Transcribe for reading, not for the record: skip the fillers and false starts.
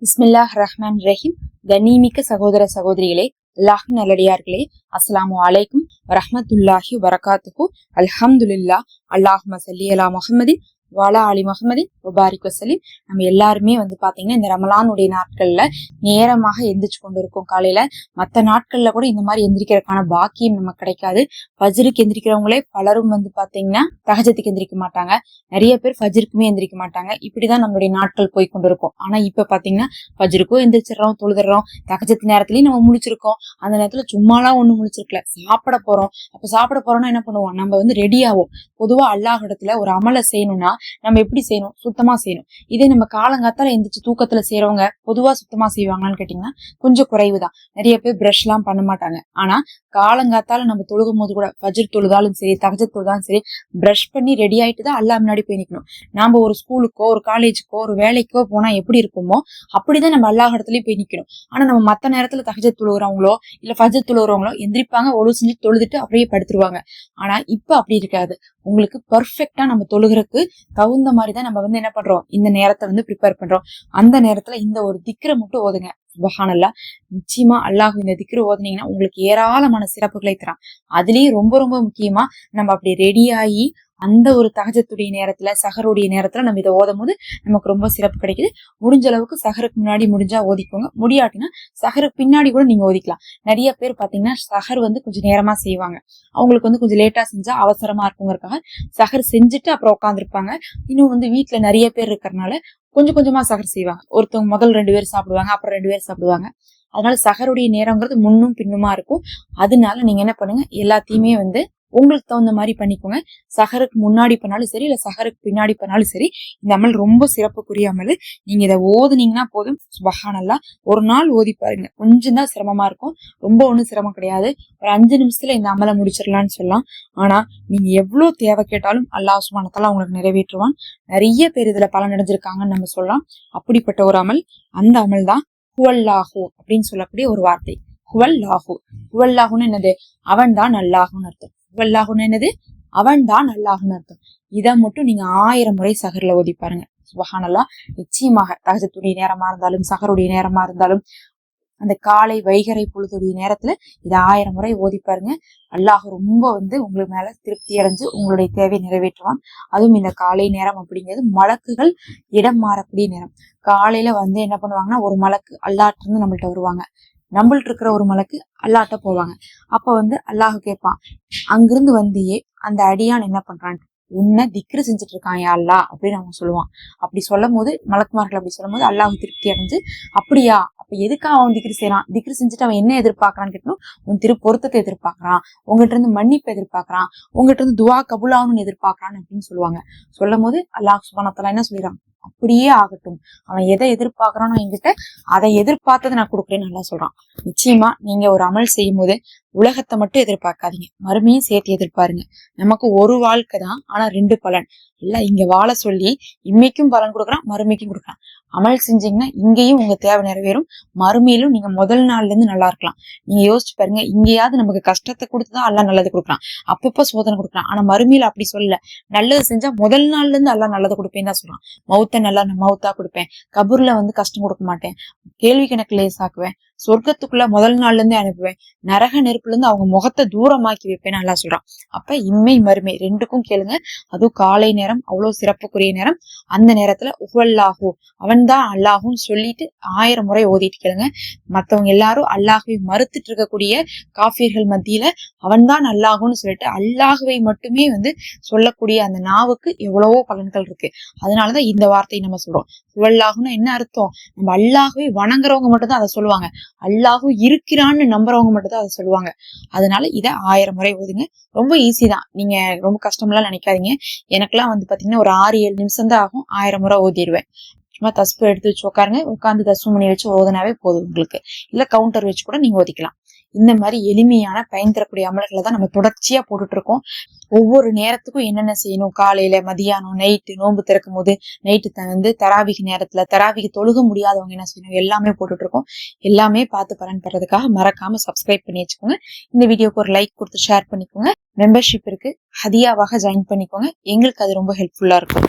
பிஸ்மில்லாஹ் ரஹ்மான் ரஹீம். கண்ணியமிக்க சகோதர சகோதரிகளே, அல்லாஹ் நல்லடியார்களே, அஸ்ஸலாமு அலைக்கும் வரஹ்மத்துல்லாஹி வரகாத்துஹு. அல்ஹம்துலில்லாஹ். அல்லாஹும்ம ஸல்லி அலா முஹம்மதின் வாலா அலி முஹம்மதின் வபாரிக் வஸல்லிம். நம்ம எல்லாருமே பாத்தீங்கன்னா இந்த ரமலானுடைய நாட்கள்ல நேரமாக எந்திரிச்சு கொண்டு இருக்கோம். காலையில மற்ற நாட்கள்ல கூட இந்த மாதிரி எந்திரிக்கிறதுக்கான பாக்கியம் நமக்கு கிடைக்காது. ஃபஜ்ருக்கு எந்திரிக்கிறவங்களே பலரும் பாத்தீங்கன்னா தஹஜத்துக்கு எந்திரிக்க மாட்டாங்க. நிறைய பேர் ஃபஜ்ருக்குமே எந்திரிக்க மாட்டாங்க. இப்படிதான் நம்மளுடைய நாட்கள் போய் கொண்டு இருக்கும். ஆனா இப்ப பாத்தீங்கன்னா ஃபஜ்ருக்கும் எந்திரிச்சிடறோம், தொழுதுறோம். தஹஜத்து நேரத்துலயும் நம்ம முழிச்சிருக்கோம். அந்த நேரத்துல சும்மாலாம் ஒண்ணு முழிச்சிருக்கல, சாப்பிட போறோம். அப்ப சாப்பிட போறோம்னா என்ன பண்ணுவோம், நம்ம ரெடி ஆகும். பொதுவா அல்லாஹ் இடத்துல ஒரு அமலை செய்யணும்னா நம்ம எப்படி செய்யணும், சுத்தமா செய்யணும். இதே நம்ம காலங்காத்தால எந்திரிச்சு தூக்கத்துல செய்யறவங்க பொதுவா சுத்தமா செய்வாங்கன்னு கேட்டீங்கன்னா கொஞ்சம் குறைவுதான். நிறைய பேர் பிரஷ் எல்லாம் பண்ண மாட்டாங்க. ஆனா காலங்காத்தால நம்ம தொழுகும் போது கூட ஃபஜ்ர் தொழுதாலும் சரி, தஹஜத் தொழுதாலும் சரி, பிரஷ் பண்ணி ரெடி ஆயிட்டு தான் அல்லாஹ் முன்னாடி போய் நிக்கணும். நாம ஒரு ஸ்கூலுக்கோ ஒரு காலேஜுக்கோ ஒரு வேலைக்கோ போனா எப்படி இருக்குமோ அப்படிதான் நம்ம அல்லாஹ் இடத்துலயும் போய் நிக்கணும். ஆனா நம்ம மத்த நேரத்துல தஹஜத் தொழுகிறவங்களோ இல்ல ஃபஜ்ர் தொழுகிறவங்களோ எந்திரிப்பாங்க, ஒழு செஞ்சு தொழுதுட்டு அப்படியே படுத்துருவாங்க. ஆனா இப்ப அப்படி இருக்காது. உங்களுக்கு பர்ஃபெக்டா நம்ம தொழுகிறதுக்கு தகுந்த மாதிரிதான் நம்ம என்ன பண்றோம், இந்த நேரத்தை ப்ரிப்பேர் பண்றோம். அந்த நேரத்துல இந்த ஒரு திக்ரை மட்டும் ஓதுங்க. சுப்ஹானல்லாஹ். நிச்சயமா அல்லாஹ் இந்த திக்ரு ஓதுனீங்கன்னா உங்களுக்கு ஏராளமான சிறப்புகளை தரான். அதுலயும் ரொம்ப ரொம்ப முக்கியமா நம்ம அப்படி ரெடி ஆகி அந்த ஒரு தஹஜத்துடைய நேரத்துல, சஹருடைய நேரத்துல நம்ம இதை ஓதும் போது நமக்கு ரொம்ப சிறப்பு கிடைக்குது. முடிஞ்ச அளவுக்கு சஹருக்கு முன்னாடி முடிஞ்சா ஓதிக்கோங்க. முடியாட்டினா சஹருக்கு பின்னாடி கூட நீங்க ஓதிக்கலாம். நிறைய பேர் பாத்தீங்கன்னா சஹர் கொஞ்சம் நேரமா செய்வாங்க. அவங்களுக்கு கொஞ்சம் லேட்டா செஞ்சா அவசரமா இருக்குங்கிறதுக்காக சஹர் செஞ்சுட்டு அப்புறம் உட்காந்துருப்பாங்க. இன்னும் வீட்டுல நிறைய பேர் இருக்கிறதுனால கொஞ்சம் கொஞ்சமா சஹர் செய்வாங்க. ஒருத்தவங்க முதல் 2 பேர் சாப்பிடுவாங்க, அப்புறம் 2 பேர் சாப்பிடுவாங்க. அதனால சஹருடைய நேரங்கிறது முன்னும் பின்னுமா இருக்கும். அதனால நீங்க என்ன பண்ணுங்க, எல்லாத்தையுமே உங்களுக்கு தகுந்த மாதிரி பண்ணிக்கோங்க. சஹருக்கு முன்னாடி பண்ணாலும் சரி, இல்ல சஹருக்கு பின்னாடி பண்ணாலும் சரி, இந்த அமல் ரொம்ப சிறப்புக்குரிய அமல். நீங்க இதை ஓதுனீங்கன்னா போதும். சுப்ஹானல்லாஹ். ஒரு நாள் ஓதி பாருங்க. கொஞ்சம் தான் சிரமமா இருக்கும், ரொம்ப ஒண்ணும் சிரமம் கிடையாது. ஒரு 5 நிமிஷத்துல இந்த அமலை முடிச்சிடலாம்னு சொல்லலாம். ஆனா நீங்க எவ்வளவு தேவை கேட்டாலும் அல்லாஹ் சுப்ஹானஹு வ தஆலா உங்களுக்கு நிறைவேற்றுவான். நிறைய பேர் இதுல பலன் அடைஞ்சிருக்காங்கன்னு நம்ம சொல்லலாம். அப்படிப்பட்ட ஒரு அமல், அந்த அமல் தான் ஹுவல்லாஹு அப்படின்னு சொல்லக்கூடிய ஒரு வார்த்தை. ஹுவல்லாஹு. ஹுவல்லாஹுன்னு என்னது, அவன் தான் அல்லாஹுன்னு அர்த்தம். ஹுவல்லாஹுன்னு என்னது, அவன் தான் அல்லாஹுன்னு அர்த்தம். இதை மட்டும் நீங்க 1000 முறை சஹர்ல ஓதி பாருங்க. சுப்ஹானல்லாஹ். நிச்சயமாக தஹஜத்துடைய நேரமா இருந்தாலும் சஹருடைய நேரமா இருந்தாலும் அந்த காலை வைகரை பொழுதுடைய நேரத்துல இதை 1000 முறை ஓதி பாருங்க. அல்லாஹ் ரொம்ப உங்களுக்கு மேல திருப்தி அடைஞ்சு உங்களுடைய தேவையை நிறைவேற்றுவான். அதுவும் இந்த காலை நேரம் அப்படிங்கிறது மலக்குகள் இடம் மாறக்கூடிய நேரம். காலையில என்ன பண்ணுவாங்கன்னா, ஒரு மலக்கு அல்லாஹ்ட்ட இருந்து நம்மள்ட்ட வருவாங்க, நம்மள்ட்ட இருக்கிற ஒரு மலக்கு அல்லாஹ்ட்ட போவாங்க. அப்ப அல்லாஹ் கேட்பான், அங்கிருந்து வந்தியே அந்த அடியான் என்ன பண்றான், உன்னை திக்ரு செஞ்சுட்டு இருக்கான் யா அல்லாஹ் அப்படின்னு அவங்க சொல்லுவான். அப்படி சொல்லும் போது மலக்குமார்கள் அப்படி சொல்லும் போது அல்லாஹ் திருப்தி அடைஞ்சு, அப்படியா, அப்ப எதுக்காக அவன் திக்ரு செய்யறான், திக்ரு செஞ்சுட்டு அவன் என்ன எதிர்பார்க்கறான்னு கேட்டோம், உன் பொருத்தத்தை எதிர்பார்க்கறான், உங்ககிட்ட இருந்து மன்னிப்பு எதிர்பார்க்கறான், உங்ககிட்ட இருந்து துவா கபுலாகணும்னு எதிர்பார்க்கறான் அப்படின்னு சொல்லுவாங்க. சொல்லும் போது அல்லாஹ் சுப்ஹானஹு வ தஆலா என்ன சொல்லிடுறான், அப்படியே ஆகட்டும், அவன் எதை எதிர்பார்க்கறானோ என்கிட்ட அதை எதிர்பார்த்ததை நான் கொடுக்குறேன்னு நல்லா சொல்றான். நிச்சயமா நீங்க ஒரு அமல் செய்யும் போது உலகத்தை மட்டும் எதிர்பார்க்காதீங்க, மறுமையும் சேர்த்து எதிர்பாருங்க. நமக்கு ஒரு வாழ்க்கை தான், ஆனா 2 பலன். இல்ல இங்க வாழ சொல்லி இம்மைக்கும் பலன் கொடுக்குறான், மறுமைக்கும் கொடுக்குறான். அமல் செஞ்சீங்கன்னா இங்கேயும் உங்க தேவை நிறைவேறும், மறுமையிலும் நீங்க முதல் நாள்ல இருந்து நல்லா இருக்கலாம். நீங்க யோசிச்சு பாருங்க, இங்கேயாவது நமக்கு கஷ்டத்தை கொடுத்துதான் அல்லாஹ் நல்லது கொடுக்குறான், அப்பப்ப சோதனை கொடுக்குறான். ஆனா மறுமையில அப்படி சொல்லல. நல்லது செஞ்சா முதல் நாள்ல இருந்து அல்லாஹ் நல்லது கொடுப்பேன்னு தான் சொல்றான். மௌத்த நல்லா மௌத்தா கொடுப்பேன், கபூர்ல கஷ்டம் கொடுக்க மாட்டேன், கேள்வி கணக்கு லேசாக்குவேன், சொர்க்கத்துக்குள்ள முதல் நாள்ல இருந்தே அனுப்புவேன், நரக நெருப்புல இருந்து அவங்க முகத்தை தூரமாக்கி வைப்பேன்னு நல்லா சொல்றான். அப்ப இம்மை மறுமை 2க்கும் கேளுங்க. அதுவும் காலை நேரம் அவ்வளவு சிறப்புக்குரிய நேரம். அந்த நேரத்துல உஹ்வல்லாஹு, அவன் தான் அல்லாஹுன்னு சொல்லிட்டு 1000 முறை ஓதிட்டு கேளுங்க. மத்தவங்க எல்லாரும் அல்லாஹுவை மறுத்துட்டு இருக்கக்கூடிய காஃபிர்கள் மத்தியில அவன் தான் அல்லாஹுன்னு சொல்லிட்டு அல்லாஹுவை மட்டுமே சொல்லக்கூடிய அந்த நாவுக்கு எவ்வளவோ பலன்கள் இருக்கு. அதனாலதான் இந்த வார்த்தையை நம்ம சொல்றோம். உஹ்வல்லாஹுன்னு என்ன அர்த்தம், நம்ம அல்லாஹுவை வணங்குறவங்க மட்டும் தான் அதை சொல்லுவாங்க, அல்லாஹு இருக்கிறான்னு நம்புறவங்க மட்டும் தான் அதை சொல்லுவாங்க. அதனால இதை 1000 முறை ஓதுங்க. ரொம்ப ஈஸி தான், நீங்க ரொம்ப கஷ்டம்லாம் நினைக்காதீங்க. எனக்கெல்லாம் பாத்தீங்கன்னா ஒரு 6-7 நிமிஷம் தான் ஆகும், 1000 முறை ஓதிடுவேன். சும்மா தஸ்பு எடுத்து வச்சு உட்காருங்க, உட்காந்து தஸ்பு மணி வச்சு ஓதுனாவே போதும் உங்களுக்கு. இல்ல கவுண்டர் வச்சு கூட நீங்க ஓதிக்கலாம். இந்த மாதிரி எளிமையான பயன் தரக்கூடிய அமல்களை தான் நம்ம தொடர்ச்சியா போட்டுட்டு இருக்கோம். ஒவ்வொரு நேரத்துக்கும் என்னென்ன செய்யணும், காலையில, மதியானம், நைட்டு, நோன்பு திறக்கும் போது, நைட்டு தராவிக்கு நேரத்துல, தராவிக்கு தொழுக முடியாதவங்க என்ன செய்யணும், எல்லாமே போட்டுட்டு இருக்கோம். எல்லாமே பார்த்து பலன் பெறதுக்காக மறக்காம சப்ஸ்கிரைப் பண்ணி வச்சுக்கோங்க. இந்த வீடியோக்கு ஒரு லைக் கொடுத்து ஷேர் பண்ணிக்கோங்க. மெம்பர்ஷிப் இருக்கு, ஹதியாவாக ஜாயின் பண்ணிக்கோங்க. எங்களுக்கு அது ரொம்ப ஹெல்ப்ஃபுல்லா இருக்கும்.